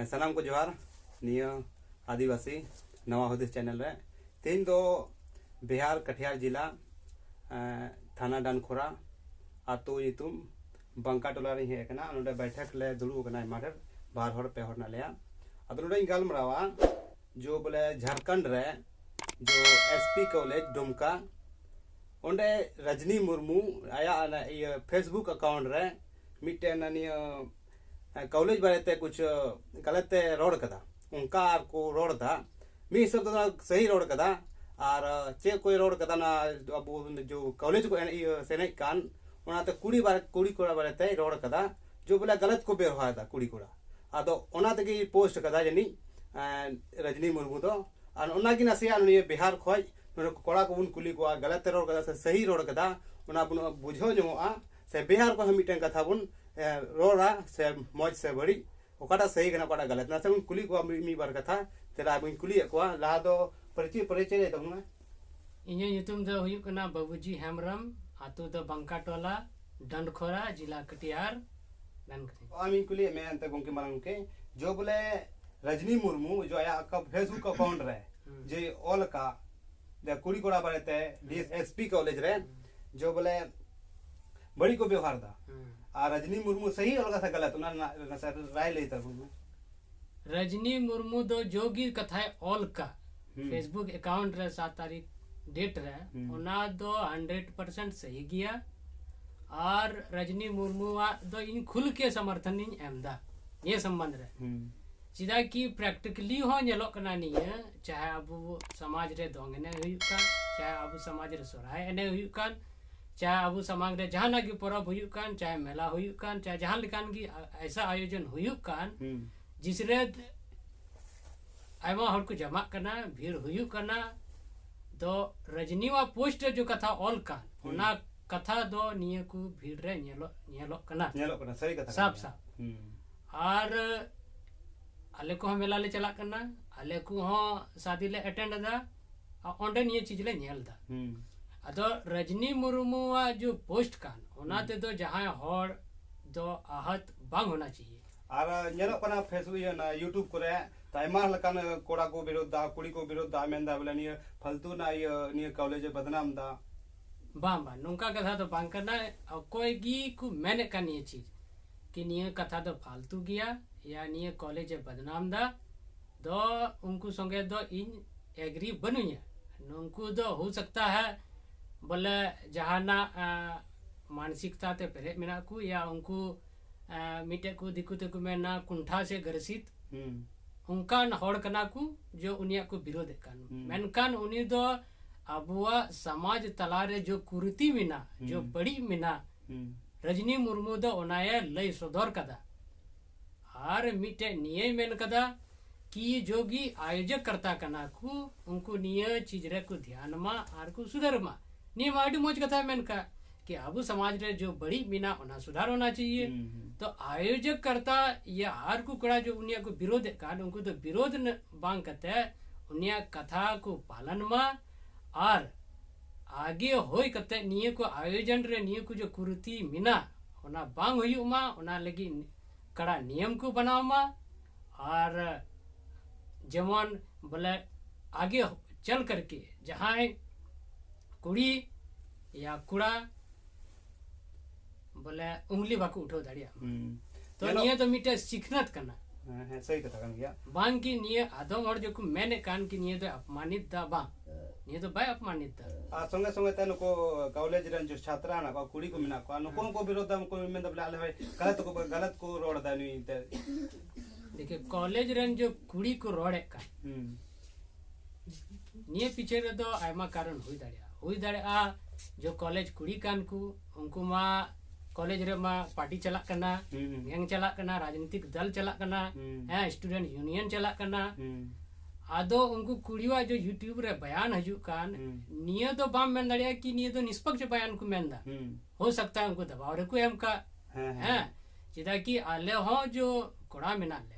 सानाम को जोहार निया आदिवासी नवा हुदिस चैनल रे तीन दो बिहार कटिहार जिला थाना डानखोरा आतो युतुम बंका टोला रे हेकना नोडे बैठक ले दुड़ू कना माडर बार हर पे हर नालिया अदो नोडे गालमरावा जो बोले झारखंड रे जो एसपी कॉलेज दुमका ओंडे रजनी मुर्मू आया फेसबुक अकाउंट रे मिटे नानिया कॉलेज बारे कुछ गलत रोड कदा उनका को रोड था मी सब तो सही रोड कदा और चे कोई रोड कदा ना अब जो कॉलेज को सेने कान उनाते कुड़ी कोड़ा बारे रोड कदा जो बोले गलत को व्यवहार था कुड़ी कोड़ा आदो उनाते की पोस्ट कदा जनी रजनी मुर्मू तो और उना की नसिया बिहार खोज कोड़ा को उन कुली को गलत रोड कदा से सही रोड कदा उना बुझो जमोआ से बिहार को हम मिटें कथा बुन रोड़ा से मौज से बड़ी ओकाटा सही कना ओकाटा गलत ना से उन कुली को मी बार कथा तेरा बुन कुली को ला दो परिचय दे तमुना इन्हें युतुम दो हुयु कना बाबूजी हेमरम आतो दो बंका टोला डंडखोरा जिला कटिहार ननखनी आमी कुली मैं अंत गोंके मारन के जो बोले रजनी मुर्मू जो आया का फेसबुक अकाउंट रे जे ऑल का दे कुड़ी कोड़ा बारे डीएसपी कॉलेज रे जो बोले बड़ी को व्यवहार था आ रजनी मुर्मू सही और का गलत उना राय ले था रजनी मुर्मू दो जोगी कथाए ऑल का फेसबुक अकाउंट रे 7 तारीख डेट रे उना दो 100% सही गया और रजनी मुर्मू दो इन खुल के समर्थन इन एमदा ये संबंध रे सीधा की प्रैक्टिकली हो नेलो कना नहीं चाहे अब समाज रे दोंगने हुई का चाहे अब समाज रे सोराय एने हुई का चाहे अब समाज रे जहां की परब हुई कान चाहे मेला हुई कान चाहे जहां लिकान की ऐसा आयोजन हुई कान जिसरे आयमा हर को जमा करना भीड़ हुई करना दो रजनी वा पोस्ट जो कथा ऑल कान उना कथा दो निये को भीड़ रे नेलो करना सही कथा साफ साफ और आले को हम मेला ले चला करना आले को हो शादी ले अटेंड दा ओंडे निये चीज ले नेल दा अदो रजनी मुर्मू जो पोस्ट कान उनाते तो जहां हर दो आहत बांग होना चाहिए और नेलो कना फेसबुक ना यूट्यूब करे ताइमा लकान कोड़ा को विरोध दा कुड़ी को विरोध दा मेंदा बोले नि फालतू ना नि कॉलेज बदनाम दा बा नुका कथा तो बांग करना कोई की को मैंने कान ये चीज कि निये कथा तो फालतू गया या निये कॉलेज बदनाम दा दो उनको संगे दो इन एग्री बनुया नुको दो हो सकता है बोले जहाना मानसिकता ते परे मेना को या उनको मिटे को दिक्कत को मेना कुंठा से ग्रसित उनकान हड़ कना को जो उनिया को विरोध कान मेनकान उनी दो अबुआ समाज तलारे जो कुर्ती मिना जो बड़ी मिना रजनी मुर्मू दो ओनाया लय सदर कदा और मिटे निये मेन कदा कि जोगी आयोजक करता कना को उनको निये चीज रे को ध्यान मा आर को सुधर मा नहीं माडी मोज कथा मैंने कहा कि अब समाज रे जो बड़ी मीना होना सुधार होना चाहिए तो आयोजक करता या हार को कड़ा जो उनिया को विरोध कान उनको तो विरोध न बांग कहते उनिया कथा को पालन मा और आगे होई कहते निये को आयोजन रे निये को जो कुर्ती मीना होना बांग हुई मा होना लगी कड़ा नियम को बनाओ मा और जमन बोले आगे चल करके जहाँ कुड़ी या कुड़ा बोले उंगली बाको उठो दाड़िया तो निये तो मिटे सिखनत करना है सही कथा कान गया बांग की निये आदम और जो को मैंने कान की निये तो अपमानित दा बा निये तो बाय अपमानित दा आ संगे संगे तन को कॉलेज रन जो छात्रा ना को कुड़ी को मिना को नुको को विरोध को में दबले आले भाई गलत को रोड दा नहीं देखिए कॉलेज रन जो कुड़ी को रोड़े का निये पीछे रे तो आयमा कारण हुई दाड़िया जो कॉलेज कुड़ी कान को उनको मा कॉलेज रे मा पार्टी चला करना गैंग चला करना राजनीतिक दल चला करना है स्टूडेंट यूनियन चला करना आदो उनको कुड़ीवा जो यूट्यूब रे बयान हजू कान निये तो बाम मेन दाड़िया कि निये तो निष्पक्ष बयान को मेंदा हो सकता है उनको दबाव रे को एम का है चिदा कि आले हो जो कोड़ा मिना ले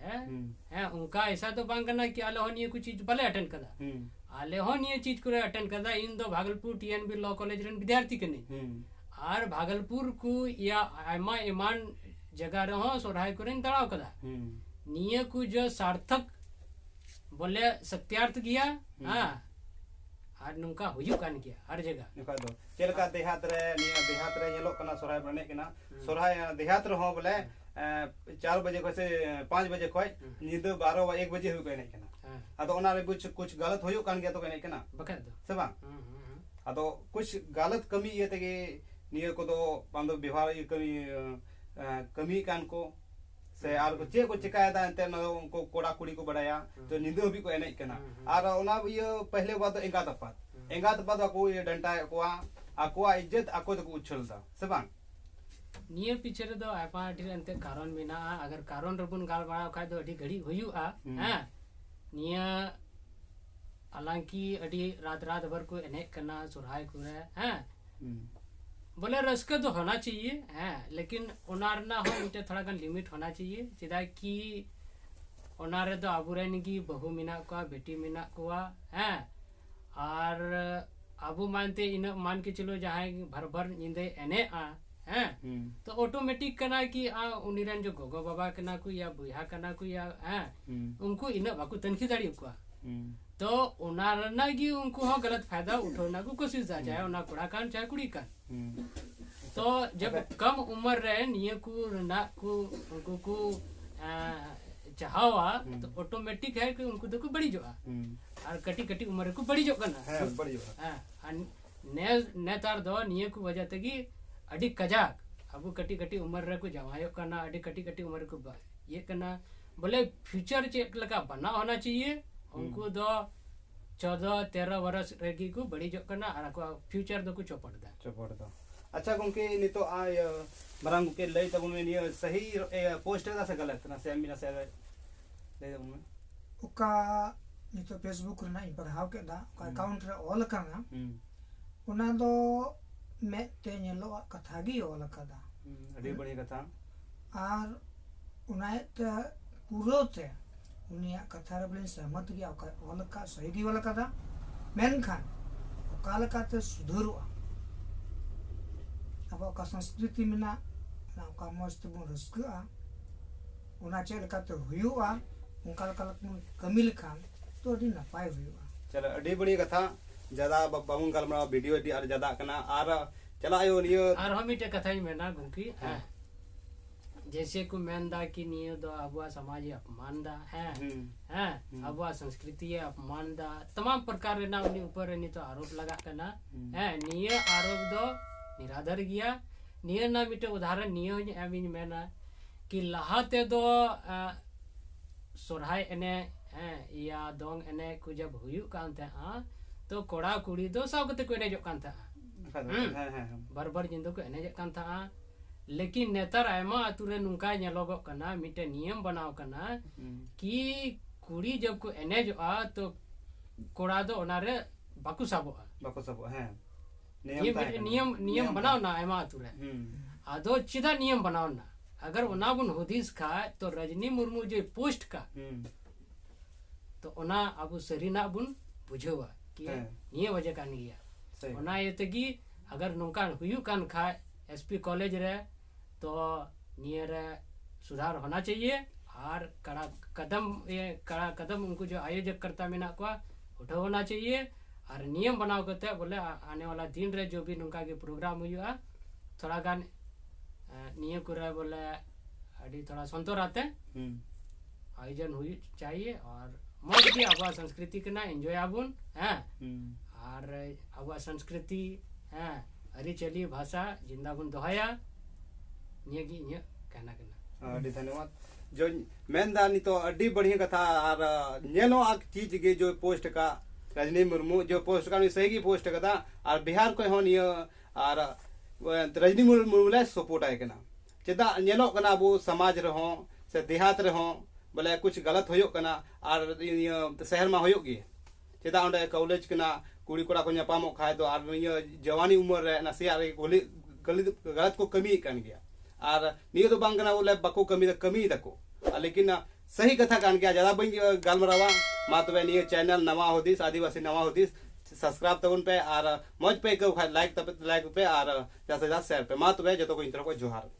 है उनका ऐसा तो बांग करना कि आले हो निये कुछ चीज भले अटेंड कदा आले हो निये चीज को अटेंड कदा इन दो भागलपुर टीएनबी लॉ कॉलेज रे विद्यार्थी के नहीं और भागलपुर को या आयमा ईमान जगह रहो सोराय को तड़ाव कदा निये को जो सार्थक बोले सत्यार्थ गया हाँ और नुका हुजू कान गया हर जगह नुका दो चेलका देहात रे निया देहात रे येलो कना सोराय बने कना सोराय देहात रे हो बोले 4 बजे को से 5 बजे खोय नींद 12 1 बजे हो गने कना अदो ओना रे कुछ गलत होयो कान गया तो कने कना बका दो सेबा अदो कुछ गलत कमी ये ते निया को दो बांधो व्यवहार ये कमी कान को से आर को चे को चिकाया था अंते न उनको कोड़ा कुड़ी को बढ़ाया तो नींद भी को एने कना आर ओना ये पहले बात तो एंगा तपात को ये डंटा को आको इज्जत आको तो उछलदा से बांग निये पीछे रे दो आपा आटी अंते कारण बिना अगर कारण रबुन गाल बड़ा खाय तो अडी घड़ी होयु आ हां निया हालांकि अडी रात भर को एने कना सुराय कुरे हां बोले रस्क तो होना चाहिए है लेकिन ओनार ना हो इटे थोड़ा गन लिमिट होना चाहिए चिदा कि ओनारे तो आबुरेन की बहु मिना को बेटी मिना को है और आबू मानते इन मान के चलो जहाँ भर भर निंदे एने आ है तो ऑटोमेटिक कना कि उनिरन जो गोगो बाबा कना को या बुया कना को या है उनको इन बाकू तनखी दाड़ी को तो उनारना की उनको हो गलत फायदा उठाना को कोशिश जा चाहे उना कुड़ा कान चाहे कुड़ी कान तो जब कम उम्र रहे निये को ना को उनको को चाहवा तो ऑटोमेटिक है कि उनको देखो बड़ी जो और कटी कटी उम्र को बड़ी जो करना है बड़ी जो हां ने तार दो निये को वजह तकी अडी कजाक अब कटी कटी उम्र रे को जवायो करना अडी कटी कटी उम्र को ये करना बोले फ्यूचर चेक लगा बना होना चाहिए उनको दो 14-13 वर्ष रेगी को बड़ी जो करना और को फ्यूचर दो को चौपड़ दा अच्छा गोंके नि तो आ मरांग के लई तब में नि सही पोस्ट दा से गलत ना से मिना से ले दम में उका नि तो फेसबुक रे ना इ पढ़ाव के दा का अकाउंट रे ऑल करना उना दो मे ते नेलो कथा गी ऑल कदा अडी बड़ी कथा और उना ते पूरो ते उनिया कथा रे बोले सहमत गया ऑल का सही गी वाला कदा मेन खान काल का ते सुधरवा अब का संस्कृति में ना का मस्त बो रस्का उना चेल का तो हुयुआ उनका कमी लिखान तो दी ना पाए हुयुआ चलो अडी बड़ी कथा ज्यादा बाबून गलमरा वीडियो दी और ज्यादा कना आर चला आयो नियो और हम इटे कथा ही में ना गुंकी जैसे को मेंदा की नियो दो अबुआ समाज अपमान दा है अबुआ संस्कृति अपमान दा तमाम प्रकार ना उनी ऊपर नि तो आरोप लगा करना है नियो आरोप दो निराधार गया नियो ना मिटे उदाहरण नियो अमीन मेना कि लहाते दो सोरहाय एने या दोंग एने को जब हुयु कांते तो कोड़ा कुड़ी दो सावकते को एने जो कांता बार जिंदो को एने जो कांता लेकिन नेतार आयमा अतुरे नुका नेलोगो कना मिटे नियम बनाव कना कि कुड़ी जब को एने जो तो कोड़ा दो ओनारे बाकु साबो है नियम बनाओ ना आयमा अतुरे आदो चिदा नियम बनाओ ना अगर ओना बुन हुदिस खा तो रजनी मुर्मू जो पोस्ट का तो ओना अबु सरीना बुन बुझेवा कि निये वजह कान गया ओना ये तगी अगर नुका हुयु कान खा एसपी कॉलेज रे तो नियर सुधार होना चाहिए और कड़ा कदम उनको जो आयोजक करता मेना को उठा होना चाहिए और नियम बनाओ करते बोले आने वाला दिन रे जो भी नुका के प्रोग्राम हुआ थोड़ा गान नियम को रहे बोले अभी थोड़ा संतोर आते आयोजन हुई चाहिए और मौज भी आबा संस्कृति के ना एंजॉय आबुन है और आबा संस्कृति है अरे चलिए भाषा जिंदाबुन दोहाया नियगी इन्हें कहना अडी धन्यवाद जो मेंदा नि तो अडी बढ़िया कथा और नेलो आक चीज के जो पोस्ट का रजनी मुर्मू जो पोस्ट का सही की पोस्ट कथा और बिहार को हो नियो और रजनी मुर्मू ले सपोर्ट आए कना चेदा नेलो कना वो समाज रहो से देहात रहो बोले कुछ गलत होयो कना और शहर में होयो गे चेदा ओंडे कॉलेज कना कुड़ी कोड़ा को न्यापामो खाए तो और जवानी उम्र रे नसिया रे गलत को कमी कान गया और नियो तो बांग कना बोले बको कमी दको लेकिन सही कथा कान गया ज्यादा बई गालमरावा मा तबे नियो चैनल नवा होदिस आदिवासी नवा होदिस सब्सक्राइब तबन पे और मौज पे को लाइक पे और ज्यादा से ज्यादा शेयर पे मा तबे जतो को इंटर को जोहार।